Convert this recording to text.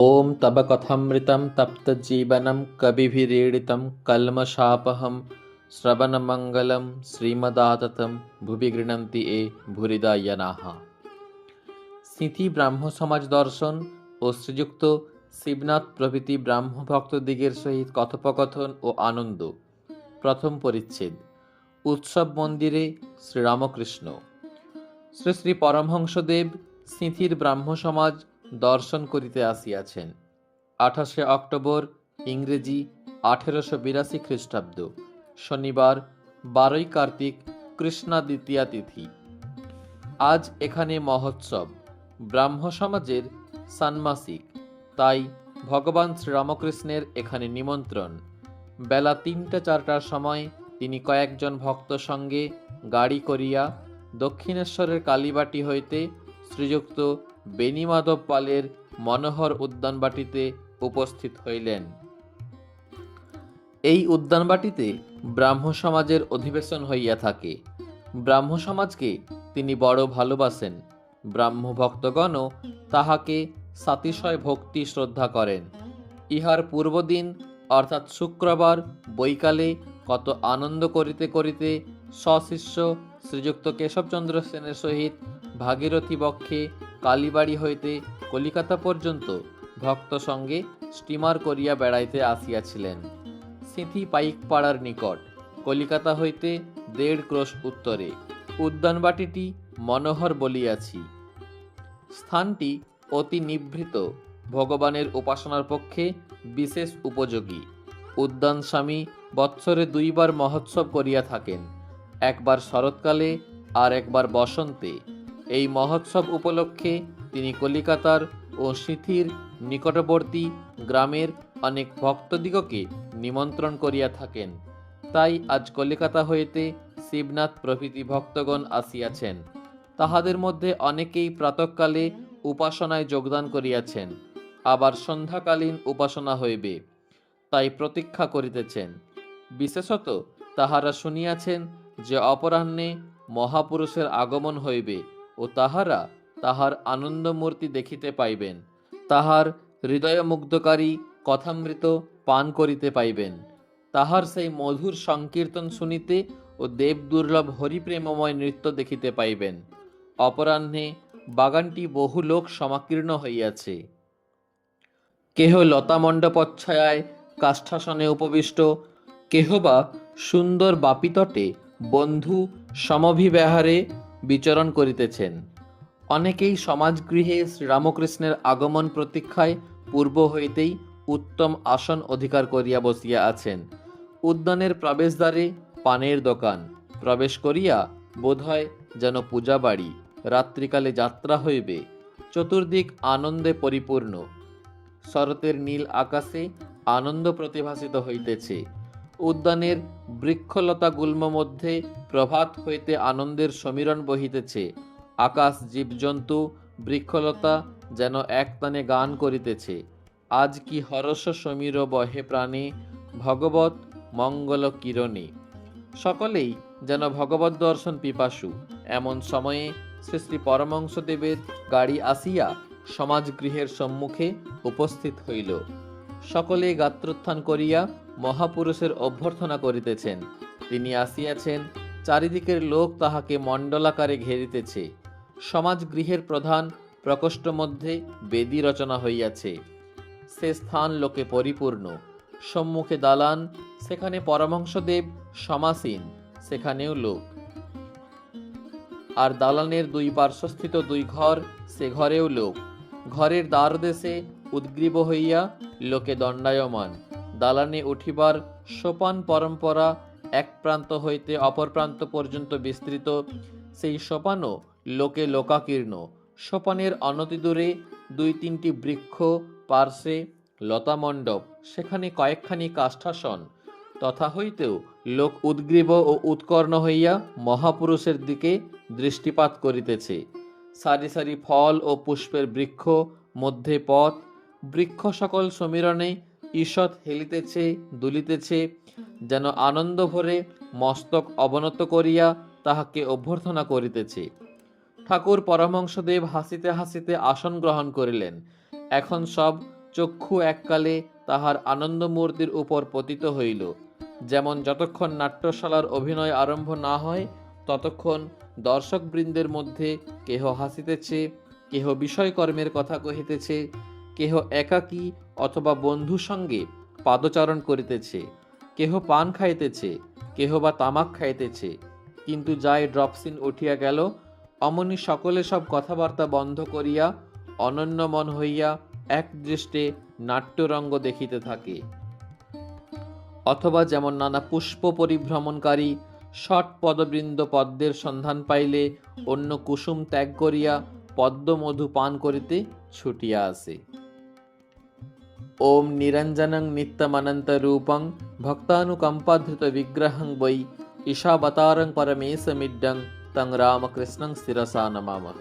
ॐ तव कथामृतं तप्तजीवनं कविभिरीडितं कल्मषापहं श्रवणमङ्गलं শ্রীমদাততম ভুবি গৃণন্তি এ ভুরিদা ইয়ানাহ। স্মৃতি ব্রাহ্ম সমাজ দর্শন ও শ্রীযুক্ত শিবনাথ প্রভৃতি ব্রাহ্ম ভক্তদিগের সহিত কথোপকথন ও আনন্দ। প্রথম পরিচ্ছেদ। উৎসব মন্দিরে শ্রীরামকৃষ্ণ। শ্রী শ্রী পরমহংসদেব স্মৃতির ব্রাহ্ম সমাজ দর্শন করিতে আসিয়াছেন। 28 অক্টোবর ইংরেজি 1882 খ্রিস্টাব্দ, শনিবার 12 কার্তিক, কৃষ্ণা দ্বিতীয়া তিথি। আজ এখানে মহোৎসব, ব্রাহ্ম সমাজের ষান্মাসিক, তাই ভগবান শ্রীরামকৃষ্ণের এখানে নিমন্ত্রণ। বেলা 3-4টার সময় তিনি কয়েকজন ভক্ত সঙ্গে গাড়ি করিয়া দক্ষিণেশ্বরের কালীবাটি হইতে শ্রীযুক্ত বেণীমাধব পালের মনোহর উদ্যানবাটিতে উপস্থিত হইলেন। এই উদ্যানবাটিতে ব্রাহ্ম সমাজের অধিবেশন হইয়া থাকে। ব্রাহ্ম সমাজকে তিনি বড় ভালোবাসেন। ব্রাহ্ম ভক্তগণও তাহাকে সাতিশয় ভক্তি শ্রদ্ধা করেন। ইহার পূর্বদিন অর্থাৎ শুক্রবার বৈকালে কত আনন্দ করিতে করিতে সশিষ্য শ্রীযুক্ত কেশবচন্দ্র সেনের সহিত ভাগীরথী বক্ষে কালীবাড়ি হইতে কলিকাতা পর্যন্ত ভক্ত সঙ্গে স্টিমার করিয়া বেড়াইতে আসিয়াছিলেন। সিঁথি পাইকপাড়ার নিকট, কলিকাতা হইতে 1.5 ক্রোশ উত্তরে। উদ্যানবাটিটি মনোহর বলিয়াছি। স্থানটি অতি নিভৃত, ভগবানের উপাসনার পক্ষে বিশেষ উপযোগী। উদ্যান স্বামী বৎসরে 2 বার মহোৎসব করিয়া থাকেন, একবার শরৎকালে আর একবার বসন্তে। এই মহোৎসব উপলক্ষে তিনি কলিকাতার ও সিঁথির নিকটবর্তী গ্রামের অনেক ভক্তদিগকে নিমন্ত্রণ করিয়া থাকেন। তাই আজ কলিকাতা হইতে শিবনাথ প্রভৃতি ভক্তগণ আসিয়াছেন। তাহাদের মধ্যে অনেকেই প্রাতঃকালে উপাসনায় যোগদান করিয়াছেন, আবার সন্ধ্যাকালীন উপাসনা হইবে, তাই প্রতীক্ষা করিতেছেন। বিশেষত তাহারা শুনিয়াছেন যে অপরাহ্নে মহাপুরুষের আগমন হইবে ও তাহারা তাহার আনন্দমূর্তি দেখিতে পাইবেন, তাহার হৃদয়মুগ্ধকারী কথামৃত পান করিতে পাইবেন, তাহার সেই মধুর সংকীর্তন শুনিতে ও দেবদুর্লভ হরিপ্রেমময় নৃত্য দেখিতে পাইবেন। অপরাহ্নে বাগানটি বহু লোক সমাকীর্ণ হইয়াছে। কেহ লতামণ্ডপচ্ছায়ায় কাষ্ঠাসনে উপবিষ্ট, কেহ বা সুন্দর বাপিতটে বন্ধু সমভিব্যাহারে বিচরণ করিতেছেন। অনেকেই সমাজগৃহে শ্রীরামকৃষ্ণের আগমন প্রতীক্ষায় পূর্ব হইতেই উত্তম আসন অধিকার করিয়া বসিয়া আছেন। উদ্যানের প্রবেশদ্বারে পানের দোকান, প্রবেশ করিয়া বোধহয় যেন পূজা বাড়ি। রাত্রিকালে যাত্রা হইবে। চতুর্দিক আনন্দে পরিপূর্ণ। শরতের নীল আকাশে আনন্দ প্রতিভাসিত হইতেছে। উদ্যানের বৃক্ষলতা গুল্ম মধ্যে প্রভাত হইতে আনন্দের সমীরণ বহিতেছে। আকাশ, জীবজন্তু, বৃক্ষলতা যেন একতানে গান করিতেছে। আজ কি হরষ সমীর বহে প্রাণে, ভগবত মঙ্গল কিরণে। সকলেই যেন ভগবত দর্শন পিপাসু। এমন সময়ে শ্রী শ্রী পরমহংসদেবের গাড়ি আসিয়া সমাজগৃহের সম্মুখে উপস্থিত হইল। সকলে গাত্রোত্থান করিয়া মহাপুরুষের অভ্যর্থনা করিতেছেন। তিনি আসিয়াছেন, চারিদিকের লোক তাহাকে মণ্ডলাকারে ঘেরিতেছে। সমাজগৃহের প্রধান প্রকোষ্ঠ মধ্যে বেদী রচনা হইয়াছে, সে স্থান লোকে পরিপূর্ণ। সম্মুখে দালান, সেখানে পরমহংসদেব সমাসীন, সেখানেও লোক। আর দালানের 2 পার্শ্বস্থিত 2 ঘর, সে ঘরেও লোক। ঘরের দ্বারদেশে উদ্গ্রীব হইয়া লোকে দণ্ডায়মান। দালানে উঠিবার সোপান পরম্পরা এক প্রান্ত হইতে অপর প্রান্ত পর্যন্ত বিস্তৃত। সেই সোপানও লোকে লোকাকীর্ণ। সোপানের অনতিদূরে 2-3টি বৃক্ষ, পার্শ্বে লতামণ্ডপ, সেখানে কয়েকখানি কাষ্ঠাসন। তথা হইতেও লোক উদ্গ্রীব ও উৎকর্ণ হইয়া মহাপুরুষের দিকে দৃষ্টিপাত করিতেছে। সারি সারি ফল ও পুষ্পের বৃক্ষ, মধ্যে পথ। বৃক্ষ সকল সমীরণে ঈষৎ হেলিতেছে, দুলিতেছে, যেন আনন্দ ভরে মস্তক অবনত করিয়া তাহাকে অভ্যর্থনা করিতেছে। ঠাকুর পরমহংসদেব হাসিতে হাসিতে আসন গ্রহণ করিলেন। এখন সব চক্ষু এককালে তাহার আনন্দমূর্তির উপর পতিত হইল। যেমন যতক্ষণ নাট্যশালার অভিনয় আরম্ভ না হয় ততক্ষণ দর্শকবৃন্দের মধ্যে কেহ হাসিতেছে, কেহ বিষয়কর্মের কথা কহিতেছে, কেহ একাকী অথবা বন্ধু সঙ্গে পাদচারণ করিতেছে, কেহ পান খাইতেছে, কেহ বা তামাক খাইতেছে। কিন্তু যাই ড্রপসিন উঠিয়া গেল অমনি সকলে সব কথাবার্তা বন্ধ করিয়া অনন্যমন হইয়া এক দৃষ্টে নাট্যরঙ্গ দেখিতে থাকে। অথবা যেমন নানা পুষ্প পরিভ্রমণকারী ষট পদবৃন্দ পদ্মের সন্ধান পাইলে অন্য কুসুম ত্যাগ করিয়া পদ্মমধু পান করিতে ছুটিয়া আসে। ওম নিরঞ্জনং নিত্যমনন্তরূপং ভক্তানুকম্পাধৃত বিগ্রহং বৈ ঈশাবতারং পরমেশমিড্ডং তং রামকৃষ্ণং শিরসা নমামহ।